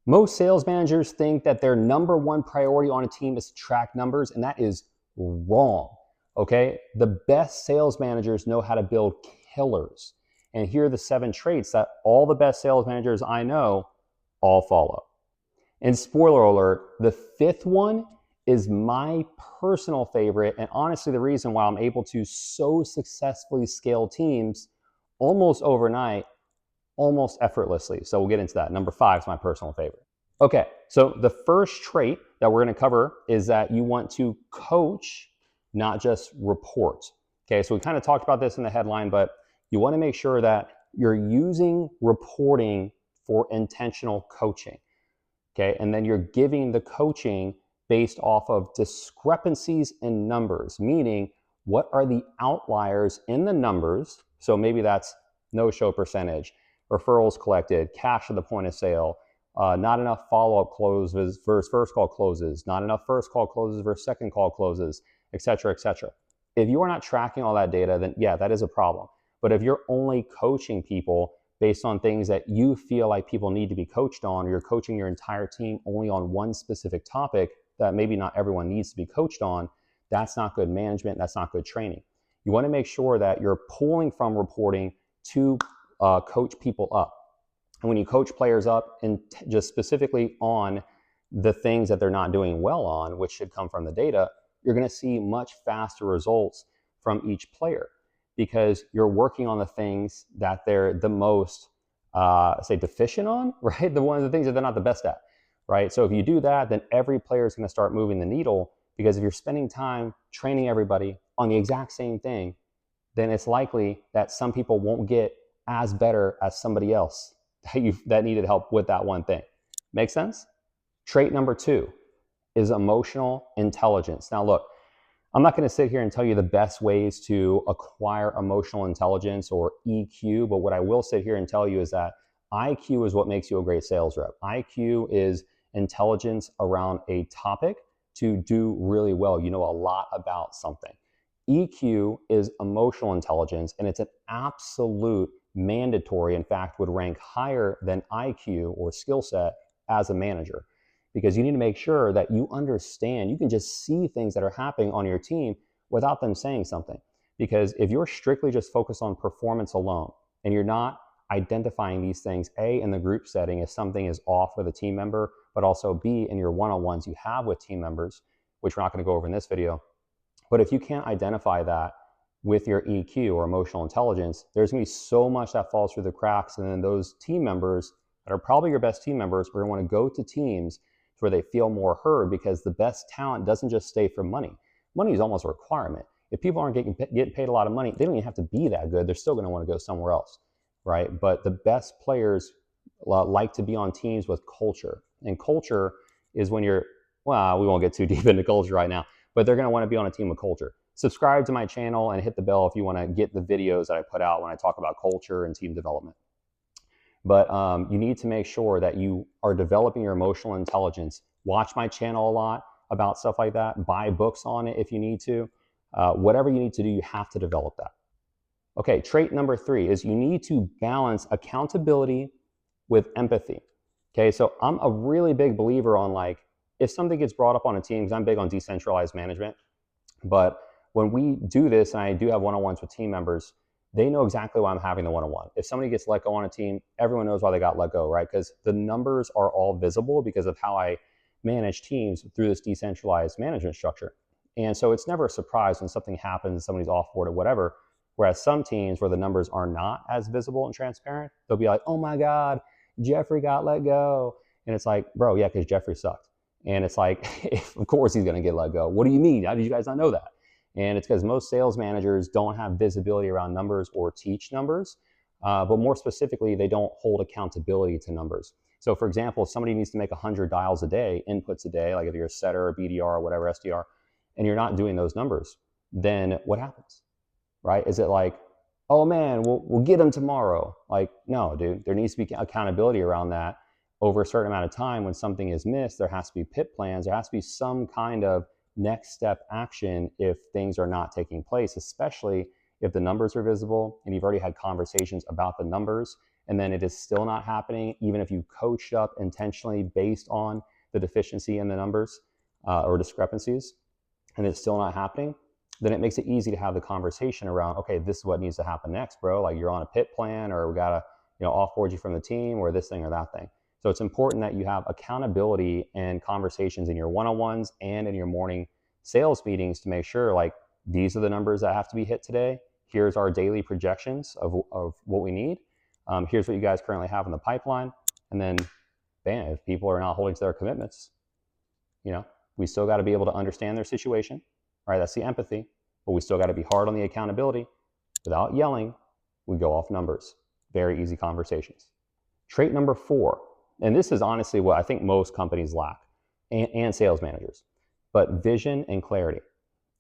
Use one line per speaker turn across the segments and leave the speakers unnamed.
Most sales managers think that their number one priority on a team is to track numbers, and that is wrong. Okay? The best sales managers know how to build killers. And here are the 7 traits that all the best sales managers I know all follow. And spoiler alert, the 5th one is my personal favorite, and honestly the reason why I'm able to so successfully scale teams almost overnight, almost effortlessly. So we'll get into that. Number 5 is my personal favorite. Okay, so the first trait that we're going to cover is that you want to coach, not just report. Okay, so we kind of talked about this in the headline, but you want to make sure that you're using reporting for intentional coaching. Okay, and then you're giving the coaching based off of discrepancies in numbers, meaning what are the outliers in the numbers? So maybe that's no-show percentage, referrals collected, cash at the point of sale, not enough follow-up closes versus first call closes, not enough first call closes versus second call closes, et cetera, et cetera. If you are not tracking all that data, then yeah, that is a problem. But if you're only coaching people based on things that you feel like people need to be coached on, or you're coaching your entire team only on one specific topic that maybe not everyone needs to be coached on, that's not good management, that's not good training. You want to make sure that you're pulling from reporting to coach people up. And when you coach players up and just specifically on the things that they're not doing well on, which should come from the data, you're going to see much faster results from each player because you're working on the things that they're the most, say, deficient on, right? One of the things that they're not the best at, right? So if you do that, then every player is going to start moving the needle, because if you're spending time training everybody on the exact same thing, then it's likely that some people won't get as better as somebody else that needed help with that one thing. Make sense? Trait number 2 is emotional intelligence. Now look, I'm not going to sit here and tell you the best ways to acquire emotional intelligence or EQ, but what I will sit here and tell you is that IQ is what makes you a great sales rep. IQ is intelligence around a topic to do really well. You know a lot about something. EQ is emotional intelligence, and it's an absolute mandatory, in fact, would rank higher than IQ or skill set as a manager, because you need to make sure that you understand, you can just see things that are happening on your team without them saying something. Because if you're strictly just focused on performance alone and you're not identifying these things, A, in the group setting, if something is off with a team member, but also B, in your one-on-ones you have with team members, which we're not going to go over in this video. But if you can't identify that with your EQ or emotional intelligence, there's going to be so much that falls through the cracks. And then those team members that are probably your best team members, we're going to want to go to teams where they feel more heard, because the best talent doesn't just stay for money. Money is almost a requirement. If people aren't getting paid a lot of money, they don't even have to be that good. They're still going to want to go somewhere else, right? But the best players like to be on teams with culture. And culture is when you're, well, we won't get too deep into culture right now, but they're going to want to be on a team with culture. Subscribe to my channel and hit the bell if you want to get the videos that I put out when I talk about culture and team development. But you need to make sure that you are developing your emotional intelligence. Watch my channel a lot about stuff like that. Buy books on it if you need to. Whatever you need to do, you have to develop that. Okay, trait number 3 is you need to balance accountability with empathy. Okay, so I'm a really big believer on, like, if something gets brought up on a team, because I'm big on decentralized management, but when we do this, and I do have one-on-ones with team members, they know exactly why I'm having the one-on-one. If somebody gets let go on a team, everyone knows why they got let go, right? Because the numbers are all visible because of how I manage teams through this decentralized management structure. And so it's never a surprise when something happens, somebody's off board or whatever. Whereas some teams where the numbers are not as visible and transparent, they'll be like, oh my God, Jeffrey got let go. And it's like, bro, yeah, because Jeffrey sucked. And it's like, of course he's going to get let go. What do you mean? How did you guys not know that? And it's because most sales managers don't have visibility around numbers or teach numbers, but more specifically, they don't hold accountability to numbers. So for example, if somebody needs to make 100 dials a day, inputs a day, like if you're a setter or BDR or whatever, SDR, and you're not doing those numbers, then what happens, right? Is it like, oh man, we'll get them tomorrow? Like, no, dude, there needs to be accountability around that over a certain amount of time. When something is missed, there has to be PIP plans. There has to be some kind of next step action if things are not taking place, especially if the numbers are visible and you've already had conversations about the numbers, and then it is still not happening, even if you coached up intentionally based on the deficiency in the numbers or discrepancies, and it's still not happening, then it makes it easy to have the conversation around, okay, this is what needs to happen next, bro. Like, you're on a pit plan, or we gotta, offboard you from the team, or this thing or that thing. So it's important that you have accountability and conversations in your one-on-ones and in your morning sales meetings to make sure, like, these are the numbers that have to be hit today. Here's our daily projections of what we need. Here's what you guys currently have in the pipeline. And then, bam, if people are not holding to their commitments, we still got to be able to understand their situation, right? That's the empathy, but we still got to be hard on the accountability. Without yelling, we go off numbers. Very easy conversations. Trait number 4, and this is honestly what I think most companies lack, and sales managers, but vision and clarity.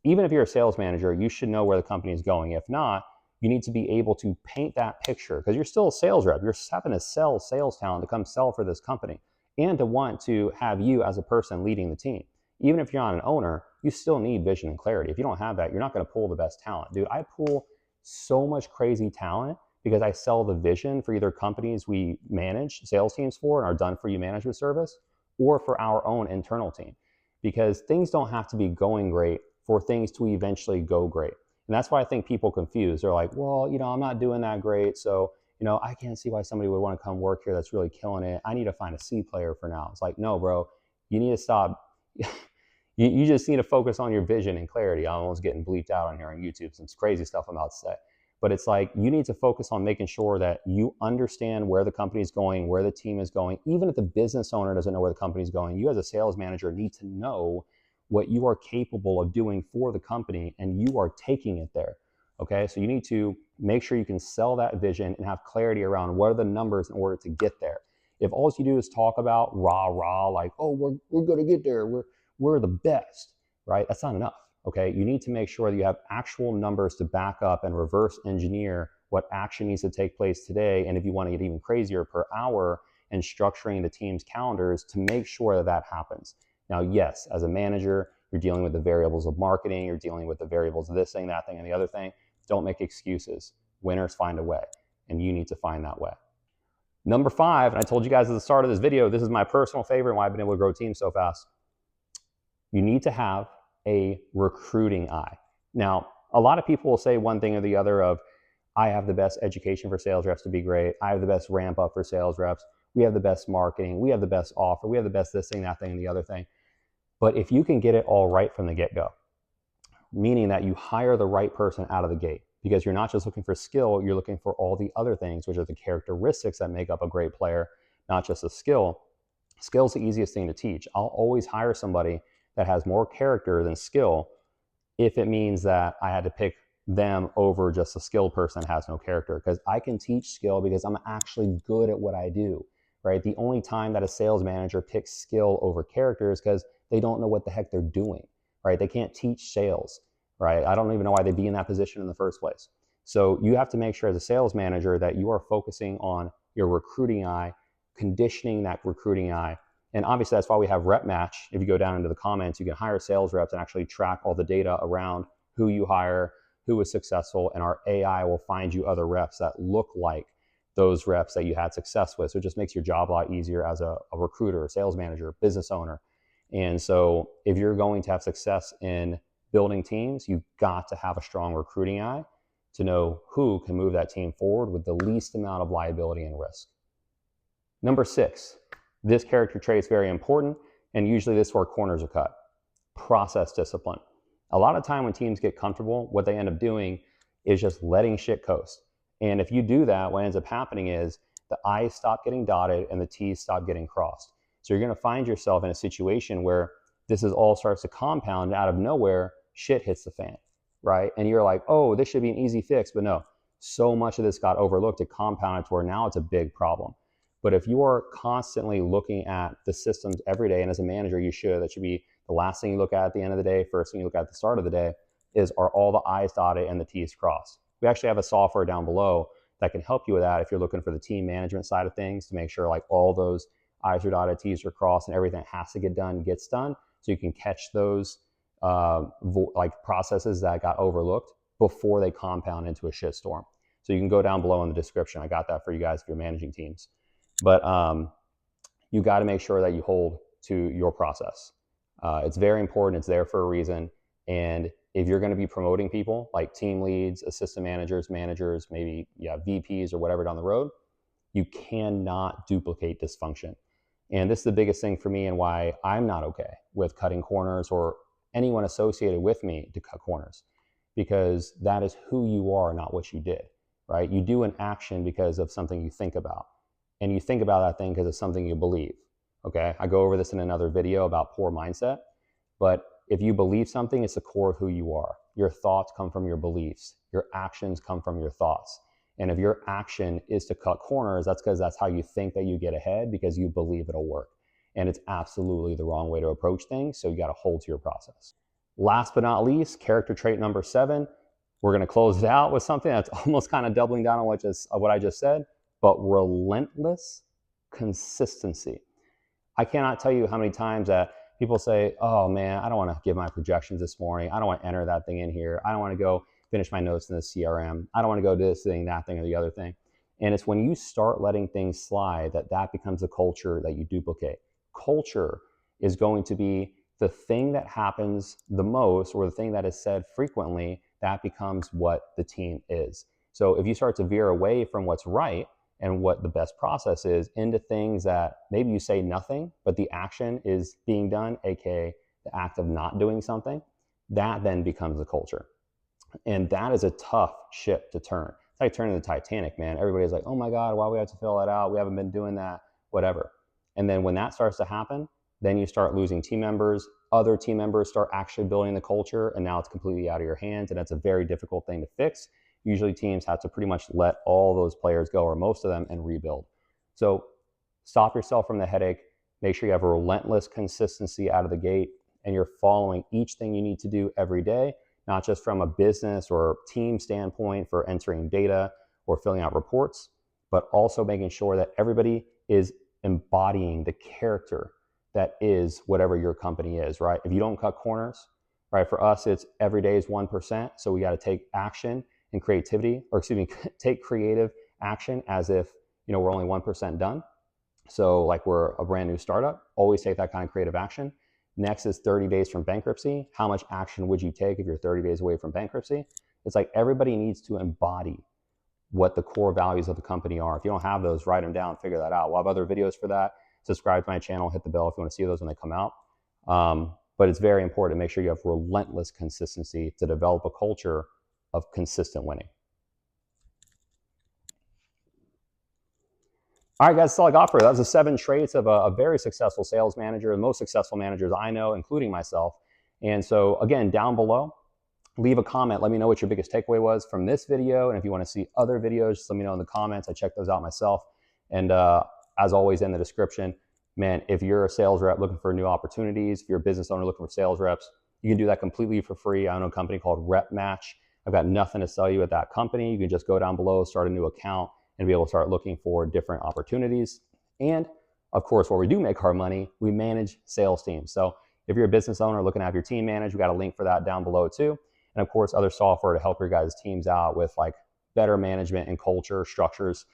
Even if you're a sales manager, you should know where the company is going. If not, you need to be able to paint that picture, because you're still a sales rep. You're having to sell sales talent to come sell for this company and to want to have you as a person leading the team. Even if you're not an owner, you still need vision and clarity. If you don't have that, you're not going to pull the best talent. Dude, I pull so much crazy talent because I sell the vision for either companies we manage sales teams for and our done-for-you management service, or for our own internal team. Because things don't have to be going great for things to eventually go great. And that's why I think people confuse. They're like, well, I'm not doing that great, so I can't see why somebody would want to come work here that's really killing it. I need to find a C player for now. It's like, no, bro, you need to stop. You just need to focus on your vision and clarity. I'm almost getting bleeped out on here on YouTube, some crazy stuff I'm about to say. But it's like, you need to focus on making sure that you understand where the company is going, where the team is going. Even if the business owner doesn't know where the company is going, you as a sales manager need to know what you are capable of doing for the company, and you are taking it there. Okay, so you need to make sure you can sell that vision and have clarity around what are the numbers in order to get there. If all you do is talk about rah, like, oh, we're gonna get there, we're the best, right? That's not enough. Okay, you need to make sure that you have actual numbers to back up and reverse engineer what action needs to take place today. And if you want to get even crazier, per hour, and structuring the team's calendars to make sure that that happens. Now, yes, as a manager, you're dealing with the variables of marketing, you're dealing with the variables of this thing, that thing, and the other thing. Don't make excuses. Winners find a way, and you need to find that way. Number 5, and I told you guys at the start of this video, this is my personal favorite and why I've been able to grow teams so fast. You need to have a recruiting eye. Now, a lot of people will say one thing or the other of, I have the best education for sales reps to be great. I have the best ramp up for sales reps. We have the best marketing. We have the best offer. We have the best this thing, that thing, and the other thing. But if you can get it all right from the get-go, meaning that you hire the right person out of the gate, because you're not just looking for skill, you're looking for all the other things, which are the characteristics that make up a great player, not just a skill. Skill's the easiest thing to teach. I'll always hire somebody that has more character than skill if it means that I had to pick them over just a skilled person that has no character, because I can teach skill because I'm actually good at what I do, right? The only time that a sales manager picks skill over character is because they don't know what the heck they're doing, right? They can't teach sales, right? I don't even know why they'd be in that position in the first place. So you have to make sure as a sales manager that you are focusing on your recruiting eye, conditioning that recruiting eye. And obviously that's why we have Rep Match. If you go down into the comments, you can hire sales reps and actually track all the data around who you hire, who was successful, and our AI will find you other reps that look like those reps that you had success with. So it just makes your job a lot easier as a recruiter, a sales manager, business owner. And so if you're going to have success in building teams, you've got to have a strong recruiting eye to know who can move that team forward with the least amount of liability and risk. Number 6, this character trait is very important, and usually this is where corners are cut. Process discipline. A lot of time when teams get comfortable, what they end up doing is just letting shit coast. And if you do that, what ends up happening is the I's stop getting dotted and the T's stop getting crossed. So you're going to find yourself in a situation where this is all starts to compound, and out of nowhere, shit hits the fan, right? And you're like, oh, this should be an easy fix. But no, so much of this got overlooked, it compounded to where now it's a big problem. But if you are constantly looking at the systems every day, and as a manager, you should, that should be the last thing you look at the end of the day, first thing you look at the start of the day, is are all the I's dotted and the T's crossed. We actually have a software down below that can help you with that if you're looking for the team management side of things, to make sure like all those I's are dotted, T's are crossed, and everything that has to get done gets done, so you can catch those like processes that got overlooked before they compound into a shitstorm. So you can go down below in the description. I got that for you guys if you're managing teams. But you got to make sure that you hold to your process. It's very important. It's there for a reason. And if you're going to be promoting people like team leads, assistant managers, maybe VPs or whatever down the road, you cannot duplicate dysfunction. And this is the biggest thing for me and why I'm not okay with cutting corners or anyone associated with me to cut corners, because that is who you are, not what you did, right? You do an action because of something you think about, and you think about that thing because of something you believe, okay? I go over this in another video about poor mindset, but if you believe something, it's the core of who you are. Your thoughts come from your beliefs. Your actions come from your thoughts. And if your action is to cut corners, that's because that's how you think that you get ahead, because you believe it'll work. And it's absolutely the wrong way to approach things. So you got to hold to your process. Last but not least, character trait number 7. We're going to close it out with something that's almost kind of doubling down on what I just said, but relentless consistency. I cannot tell you how many times that people say, oh man, I don't want to give my projections this morning. I don't want to enter that thing in here. I don't want to go finish my notes in the CRM. I don't want to go do this thing, that thing, or the other thing. And it's when you start letting things slide that becomes a culture that you duplicate. Culture is going to be the thing that happens the most, or the thing that is said frequently, that becomes what the team is. So if you start to veer away from what's right and what the best process is into things that maybe you say nothing, but the action is being done, aka the act of not doing something, that then becomes the culture. And that is a tough ship to turn. It's like turning the Titanic, man. Everybody's like, oh my God, why do we have to fill that out? We haven't been doing that, whatever. And then when that starts to happen, then you start losing team members. Other team members start actually building the culture, and now it's completely out of your hands, and that's a very difficult thing to fix. Usually teams have to pretty much let all those players go, or most of them, and rebuild. So stop yourself from the headache. Make sure you have a relentless consistency out of the gate, and you're following each thing you need to do every day, not just from a business or team standpoint for entering data or filling out reports, but also making sure that everybody is embodying the character that is whatever your company is, right? If you don't cut corners, right? For us, it's every day is 1%. So we got to take action and creativity, or excuse me, take creative action as if, we're only 1% done. So like we're a brand new startup, always take that kind of creative action. Next is 30 days from bankruptcy. How much action would you take if you're 30 days away from bankruptcy? It's like everybody needs to embody what the core values of the company are. If you don't have those, write them down, figure that out. We'll have other videos for that. Subscribe to my channel, hit the bell if you want to see those when they come out. But it's very important to make sure you have relentless consistency to develop a culture of consistent winning. All right, guys, that's all I got for you. That was the 7 traits of a very successful sales manager, the most successful managers I know, including myself. And so again, down below, leave a comment. Let me know what your biggest takeaway was from this video. And if you want to see other videos, just let me know in the comments. I check those out myself. And as always in the description, man, if you're a sales rep looking for new opportunities, if you're a business owner looking for sales reps, you can do that completely for free. I own a company called Rep Match. I've got nothing to sell you at that company. You can just go down below, start a new account, and be able to start looking for different opportunities. And of course, where we do make our money, we manage sales teams. So if you're a business owner looking to have your team managed, we got a link for that down below too. And of course, other software to help your guys' teams out with like better management and culture structures,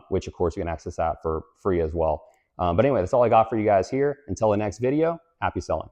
which of course you can access that for free as well. But anyway, that's all I got for you guys here. Until the next video, happy selling.